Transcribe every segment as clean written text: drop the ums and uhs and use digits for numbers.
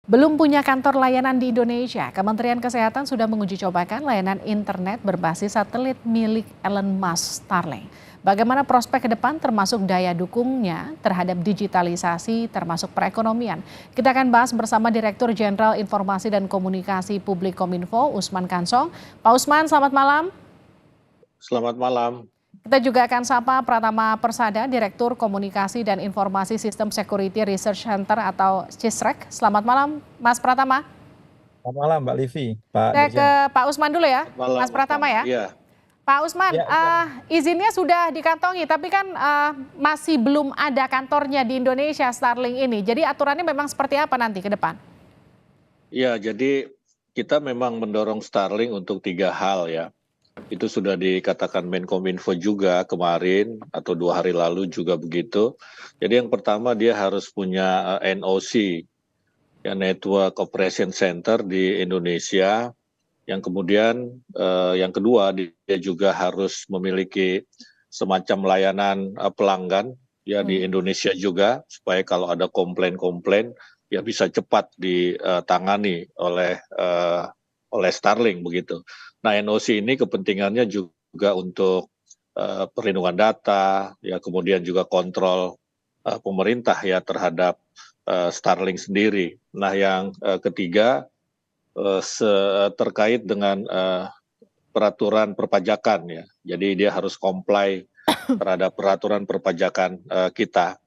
Belum punya kantor layanan di Indonesia, Kementerian Kesehatan sudah menguji cobakan layanan internet berbasis satelit milik Elon Musk Starlink. Bagaimana prospek ke depan termasuk daya dukungnya terhadap digitalisasi termasuk perekonomian? Kita akan bahas bersama Direktur Jenderal Informasi dan Komunikasi Publik Kominfo, Usman Kansong. Pak Usman, selamat malam. Selamat malam. Kita juga akan sapa Pratama Persada, Direktur Komunikasi dan Informasi Sistem Security Research Center atau CISREC. Selamat malam, Mas Pratama. Selamat malam, Mbak Livi, Pak Saya Dirjen. ke Pak Usman dulu ya, Malam, Mas Pratama ya. Iya. Pak Usman, Ya, izinnya sudah dikantongi, tapi kan masih belum ada kantornya di Indonesia Starlink ini. Jadi aturannya memang seperti apa nanti ke depan? Ya, jadi kita memang mendorong Starlink untuk 3 hal ya. Itu sudah dikatakan Menkominfo juga kemarin atau 2 hari lalu juga begitu. Jadi yang pertama dia harus punya NOC, ya Network Operation Center di Indonesia. Yang kemudian yang kedua dia juga harus memiliki semacam layanan pelanggan ya di Indonesia juga supaya kalau ada komplain-komplain ya bisa cepat ditangani oleh Starlink begitu. Nah, NOC ini kepentingannya juga untuk perlindungan data, ya kemudian juga kontrol pemerintah ya terhadap Starlink sendiri. Nah, yang ketiga terkait dengan peraturan perpajakan ya. Jadi dia harus comply terhadap peraturan perpajakan kita.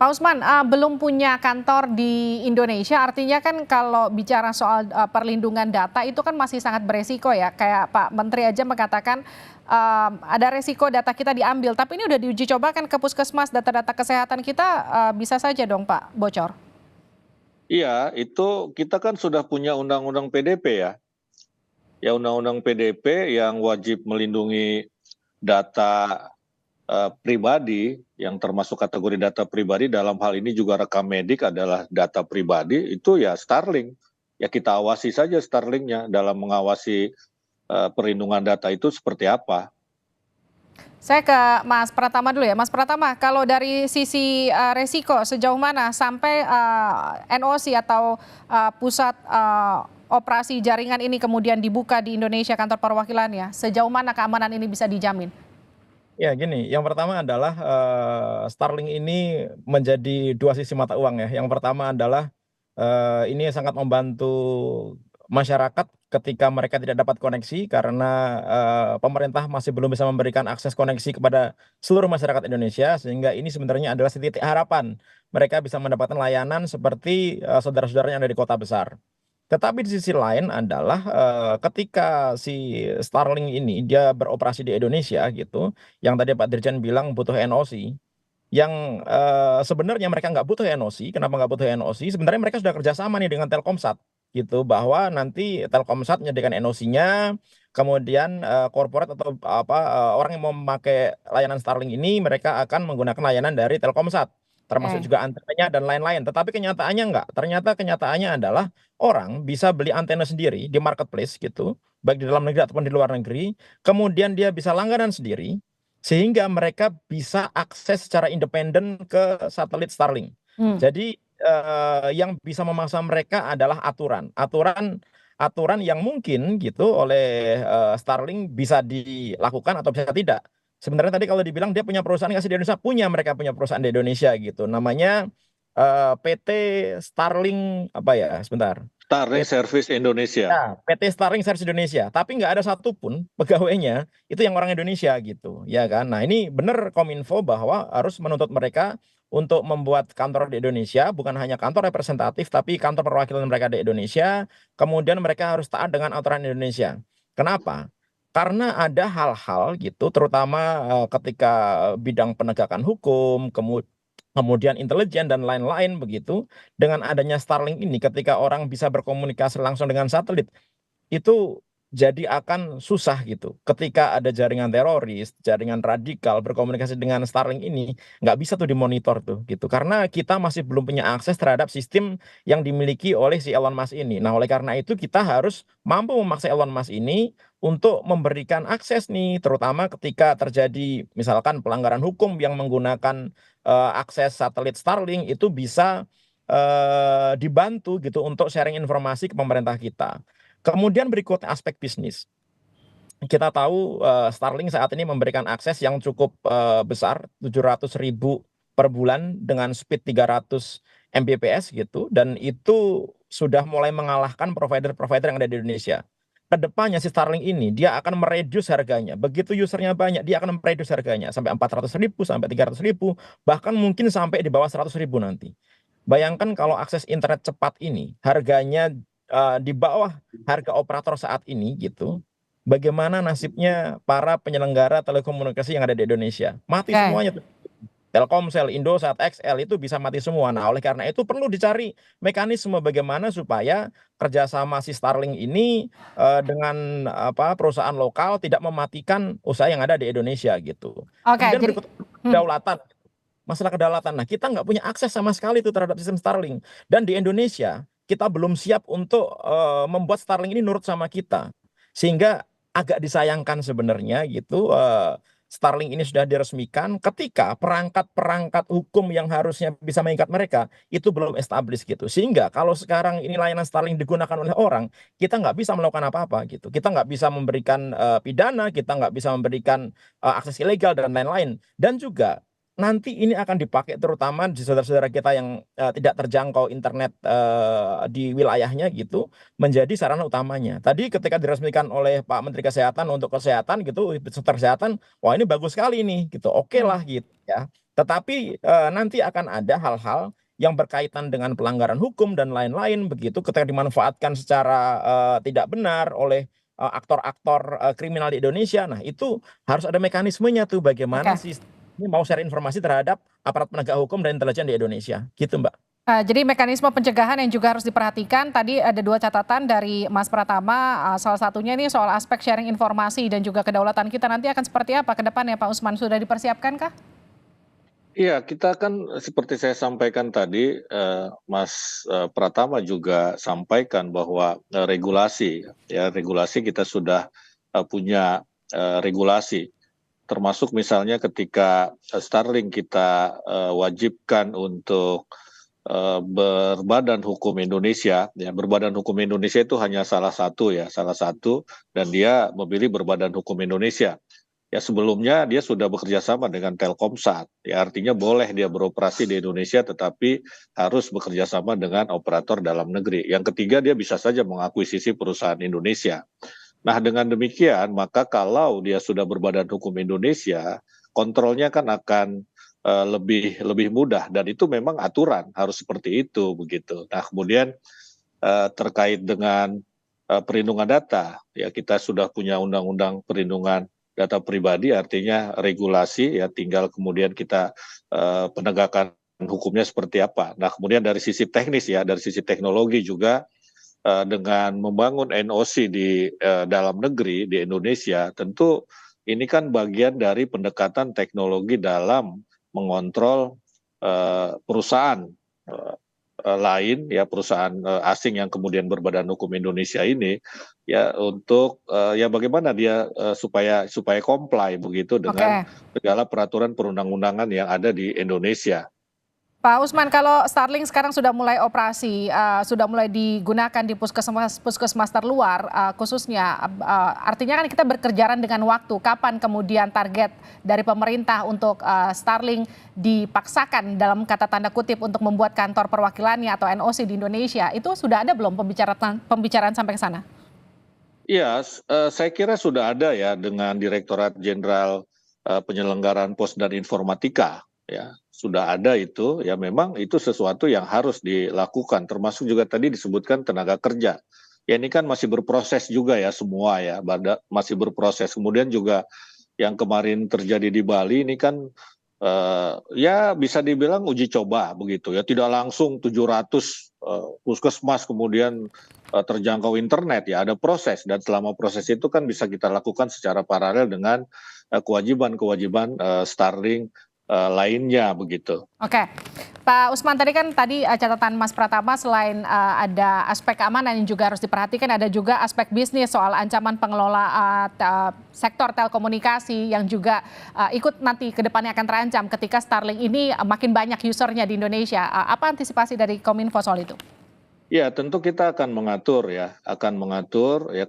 Pak Usman, belum punya kantor di Indonesia, artinya kan kalau bicara soal perlindungan data itu kan masih sangat beresiko ya. Kayak Pak Menteri aja mengatakan ada resiko data kita diambil, tapi ini udah diuji coba kan ke puskesmas, data-data kesehatan kita bisa saja dong Pak bocor. Iya, itu kita kan sudah punya undang-undang PDP ya. Ya undang-undang PDP yang wajib melindungi data pribadi yang termasuk kategori data pribadi dalam hal ini juga rekam medik adalah data pribadi itu ya Starlink. Ya kita awasi saja Starlinknya dalam mengawasi perlindungan data itu seperti apa. Saya ke Mas Pratama dulu ya. Mas Pratama, kalau dari sisi resiko sejauh mana sampai NOC atau pusat operasi jaringan ini kemudian dibuka di Indonesia kantor perwakilannya, sejauh mana keamanan ini bisa dijamin? Ya gini, yang pertama adalah Starlink ini menjadi dua sisi mata uang ya. Yang pertama adalah ini sangat membantu masyarakat ketika mereka tidak dapat koneksi karena pemerintah masih belum bisa memberikan akses koneksi kepada seluruh masyarakat Indonesia, sehingga ini sebenarnya adalah titik harapan mereka bisa mendapatkan layanan seperti saudara-saudaranya yang ada di kota besar. Tetapi di sisi lain adalah ketika si Starlink ini dia beroperasi di Indonesia gitu, yang tadi Pak Dirjen bilang butuh NOC, yang sebenarnya mereka nggak butuh NOC. Kenapa nggak butuh NOC? Sebenarnya mereka sudah kerjasama nih dengan Telkomsat gitu, bahwa nanti Telkomsat menyediakan NOC-nya, kemudian korporat atau orang yang mau memakai layanan Starlink ini mereka akan menggunakan layanan dari Telkomsat, termasuk juga antenanya dan lain-lain. Tetapi kenyataannya enggak. Ternyata kenyataannya adalah orang bisa beli antena sendiri di marketplace gitu, baik di dalam negeri ataupun di luar negeri. Kemudian dia bisa langganan sendiri, sehingga mereka bisa akses secara independen ke satelit Starlink. Jadi yang bisa memaksa mereka adalah aturan yang mungkin gitu oleh Starlink bisa dilakukan atau bisa tidak. Sebenarnya tadi kalau dibilang dia punya perusahaan nggak sih di Indonesia, mereka punya perusahaan di Indonesia gitu. Namanya PT Starlink apa ya? Sebentar. Starlink Service Indonesia. Ya, PT Starlink Service Indonesia, tapi nggak ada satupun pegawainya itu yang orang Indonesia gitu, ya kan? Nah ini benar Kominfo bahwa harus menuntut mereka untuk membuat kantor di Indonesia, bukan hanya kantor representatif, tapi kantor perwakilan mereka di Indonesia. Kemudian mereka harus taat dengan aturan Indonesia. Kenapa? Karena ada hal-hal gitu, terutama ketika bidang penegakan hukum, kemudian intelijen dan lain-lain begitu. Dengan adanya Starlink ini ketika orang bisa berkomunikasi langsung dengan satelit itu jadi akan susah gitu. Ketika ada jaringan teroris, jaringan radikal berkomunikasi dengan Starlink ini nggak bisa tuh dimonitor tuh gitu. Karena kita masih belum punya akses terhadap sistem yang dimiliki oleh si Elon Musk ini. Nah, oleh karena itu kita harus mampu memaksa Elon Musk ini untuk memberikan akses nih, terutama ketika terjadi misalkan pelanggaran hukum yang menggunakan akses satelit Starlink itu bisa dibantu gitu untuk sharing informasi ke pemerintah kita. Kemudian berikutnya aspek bisnis. Kita tahu Starlink saat ini memberikan akses yang cukup besar, 700.000 per bulan dengan speed 300 Mbps gitu, dan itu sudah mulai mengalahkan provider-provider yang ada di Indonesia. Kedepannya si Starlink ini dia akan mereduce harganya. Begitu usernya banyak, dia akan mereduce harganya sampai 400.000, sampai 300.000, bahkan mungkin sampai di bawah 100.000 nanti. Bayangkan kalau akses internet cepat ini harganya di bawah harga operator saat ini gitu. Bagaimana nasibnya para penyelenggara telekomunikasi yang ada di Indonesia? Mati Oke. semuanya. Telkomsel, Indosat, XL itu bisa mati semua. Nah, oleh karena itu perlu dicari mekanisme bagaimana supaya kerjasama si Starlink ini dengan perusahaan lokal tidak mematikan usaha yang ada di Indonesia gitu. Oke, Kemudian jadi berikutnya kedaulatan. Masalah kedaulatan. Nah, kita nggak punya akses sama sekali itu terhadap sistem Starlink. Dan di Indonesia kita belum siap untuk membuat Starlink ini nurut sama kita. Sehingga agak disayangkan sebenarnya gitu Starlink ini sudah diresmikan ketika perangkat-perangkat hukum yang harusnya bisa mengikat mereka itu belum established gitu. Sehingga kalau sekarang ini layanan Starlink digunakan oleh orang, kita nggak bisa melakukan apa-apa gitu. Kita nggak bisa memberikan pidana, kita nggak bisa memberikan akses ilegal dan lain-lain. Dan juga nanti ini akan dipakai terutama di saudara-saudara kita yang tidak terjangkau internet di wilayahnya gitu menjadi sarana utamanya. Tadi ketika diresmikan oleh Pak Menteri Kesehatan untuk kesehatan gitu, sektor kesehatan, wah ini bagus sekali nih gitu. Oke lah gitu ya. Tetapi nanti akan ada hal-hal yang berkaitan dengan pelanggaran hukum dan lain-lain begitu ketika dimanfaatkan secara tidak benar oleh aktor-aktor kriminal di Indonesia. Nah, itu harus ada mekanismenya tuh bagaimana oke. sih ini mau share informasi terhadap aparat penegak hukum dan intelijen di Indonesia. Gitu, Mbak. Jadi mekanisme pencegahan yang juga harus diperhatikan. Tadi ada 2 catatan dari Mas Pratama, salah satunya ini soal aspek sharing informasi dan juga kedaulatan kita nanti akan seperti apa ke depannya Pak Usman, sudah dipersiapkankah? Iya, kita kan seperti saya sampaikan tadi, Mas Pratama juga sampaikan bahwa regulasi, ya regulasi kita sudah punya regulasi. Termasuk misalnya ketika Starlink kita wajibkan untuk berbadan hukum Indonesia, ya berbadan hukum Indonesia itu hanya salah satu, dan dia memilih berbadan hukum Indonesia. Ya sebelumnya dia sudah bekerja sama dengan Telkomsat, ya artinya boleh dia beroperasi di Indonesia tetapi harus bekerja sama dengan operator dalam negeri. Yang ketiga dia bisa saja mengakuisisi perusahaan Indonesia. Nah, dengan demikian, maka kalau dia sudah berbadan hukum Indonesia, kontrolnya kan akan lebih mudah dan itu memang aturan harus seperti itu begitu. Nah, kemudian terkait dengan perlindungan data, ya kita sudah punya undang-undang perlindungan data pribadi, artinya regulasi ya tinggal kemudian kita penegakan hukumnya seperti apa. Nah, kemudian dari sisi teknis ya, dari sisi teknologi juga dengan membangun NOC di dalam negeri di Indonesia, tentu ini kan bagian dari pendekatan teknologi dalam mengontrol perusahaan lain ya perusahaan asing yang kemudian berbadan hukum Indonesia ini ya untuk ya bagaimana dia supaya comply begitu dengan segala peraturan perundang-undangan yang ada di Indonesia. Pak Usman, kalau Starlink sekarang sudah mulai operasi, sudah mulai digunakan di puskesmas terluar khususnya, artinya kan kita berkejaran dengan waktu. Kapan kemudian target dari pemerintah untuk Starlink dipaksakan dalam kata tanda kutip untuk membuat kantor perwakilannya atau NOC di Indonesia, itu sudah ada belum pembicaraan sampai ke sana? Iya, saya kira sudah ada ya dengan Direktorat Jenderal Penyelenggaraan Pos dan Informatika. Ya, sudah ada itu, ya memang itu sesuatu yang harus dilakukan, termasuk juga tadi disebutkan tenaga kerja. Ya ini kan masih berproses juga ya semua ya, masih berproses. Kemudian juga yang kemarin terjadi di Bali ini kan ya bisa dibilang uji coba begitu ya, tidak langsung 700 puskesmas kemudian terjangkau internet ya, ada proses dan selama proses itu kan bisa kita lakukan secara paralel dengan kewajiban-kewajiban Starlink lainnya begitu. Oke, Pak Usman tadi catatan Mas Pratama selain ada aspek keamanan yang juga harus diperhatikan, ada juga aspek bisnis soal ancaman pengelola sektor telekomunikasi yang juga ikut nanti ke depannya akan terancam ketika Starlink ini makin banyak usernya di Indonesia. Apa antisipasi dari Kominfo soal itu? Ya, tentu kita akan mengatur ya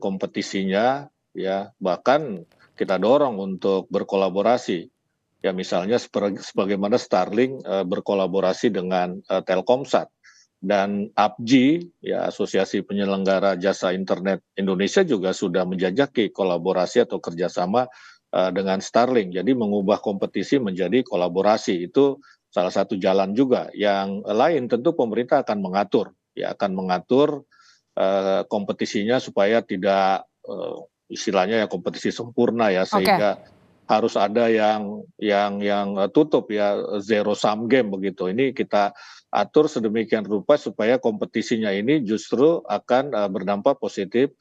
kompetisinya ya, bahkan kita dorong untuk berkolaborasi. Ya misalnya sebagaimana Starlink berkolaborasi dengan Telkomsat dan APJI ya Asosiasi Penyelenggara Jasa Internet Indonesia juga sudah menjajaki kolaborasi atau kerjasama dengan Starlink. Jadi mengubah kompetisi menjadi kolaborasi itu salah satu jalan juga. Yang lain tentu pemerintah akan mengatur kompetisinya supaya tidak istilahnya ya kompetisi sempurna ya, sehingga harus ada yang tutup ya, zero sum game begitu. Ini kita atur sedemikian rupa supaya kompetisinya ini justru akan berdampak positif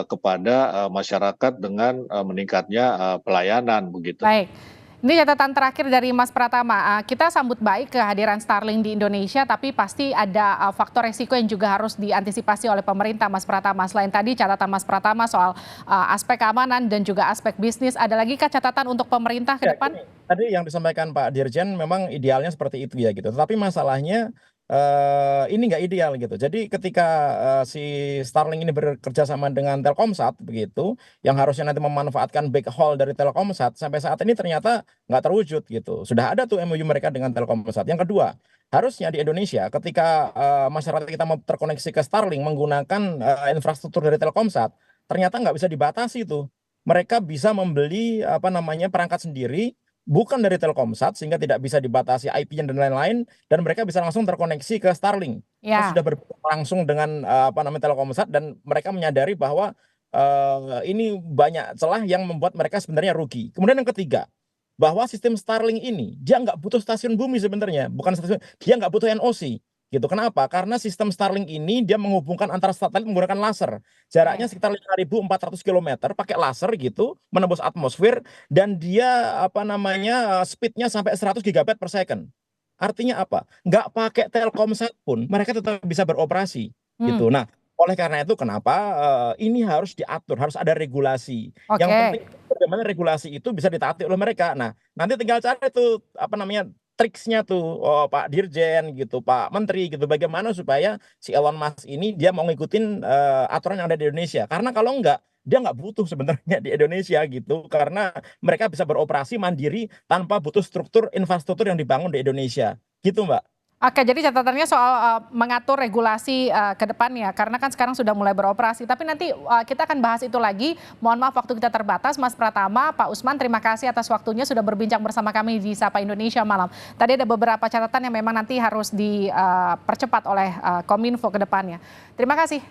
kepada masyarakat dengan meningkatnya pelayanan begitu. Baik. Ini catatan terakhir dari Mas Pratama. Kita sambut baik kehadiran Starlink di Indonesia, tapi pasti ada faktor resiko yang juga harus diantisipasi oleh pemerintah, Mas Pratama. Selain tadi catatan Mas Pratama soal aspek keamanan dan juga aspek bisnis, ada lagi kah catatan untuk pemerintah ke depan? Tadi yang disampaikan Pak Dirjen memang idealnya seperti itu ya gitu. Tetapi masalahnya ini nggak ideal gitu. Jadi ketika si Starlink ini bekerja sama dengan Telkomsat begitu, yang harusnya nanti memanfaatkan backhaul dari Telkomsat, sampai saat ini ternyata nggak terwujud gitu. Sudah ada tuh MOU mereka dengan Telkomsat. Yang kedua, harusnya di Indonesia ketika masyarakat kita mau terkoneksi ke Starlink menggunakan infrastruktur dari Telkomsat, ternyata nggak bisa dibatasi tuh. Mereka bisa membeli perangkat sendiri bukan dari Telkomsat sehingga tidak bisa dibatasi IP-nya dan lain-lain, dan mereka bisa langsung terkoneksi ke Starlink. Ya. Sudah langsung dengan Telkomsat, dan mereka menyadari bahwa ini banyak celah yang membuat mereka sebenarnya rugi. Kemudian yang ketiga, bahwa sistem Starlink ini dia nggak butuh stasiun bumi sebenarnya, dia nggak butuh NOC. Gitu. Kenapa? Karena sistem Starlink ini dia menghubungkan antara satelit menggunakan laser. Jaraknya sekitar 5.400 km pakai laser gitu, menembus atmosfer, dan dia speednya sampai 100 GB per second. Artinya apa? Nggak pakai Telkomsat pun mereka tetap bisa beroperasi gitu. Nah, oleh karena itu kenapa ini harus diatur, harus ada regulasi. Yang penting bagaimana regulasi itu bisa ditaati oleh mereka. Nah, nanti tinggal cari tuh triksnya tuh Pak Dirjen gitu, Pak Menteri gitu, bagaimana supaya si Elon Musk ini dia mau ngikutin aturan yang ada di Indonesia. Karena kalau enggak, dia nggak butuh sebenarnya di Indonesia gitu, karena mereka bisa beroperasi mandiri tanpa butuh infrastruktur yang dibangun di Indonesia gitu, Mbak. Oke, jadi catatannya soal mengatur regulasi ke depannya, karena kan sekarang sudah mulai beroperasi. Tapi nanti kita akan bahas itu lagi. Mohon maaf waktu kita terbatas. Mas Pratama, Pak Usman, terima kasih atas waktunya sudah berbincang bersama kami di Sapa Indonesia Malam. Tadi ada beberapa catatan yang memang nanti harus dipercepat oleh Kominfo ke depannya. Terima kasih.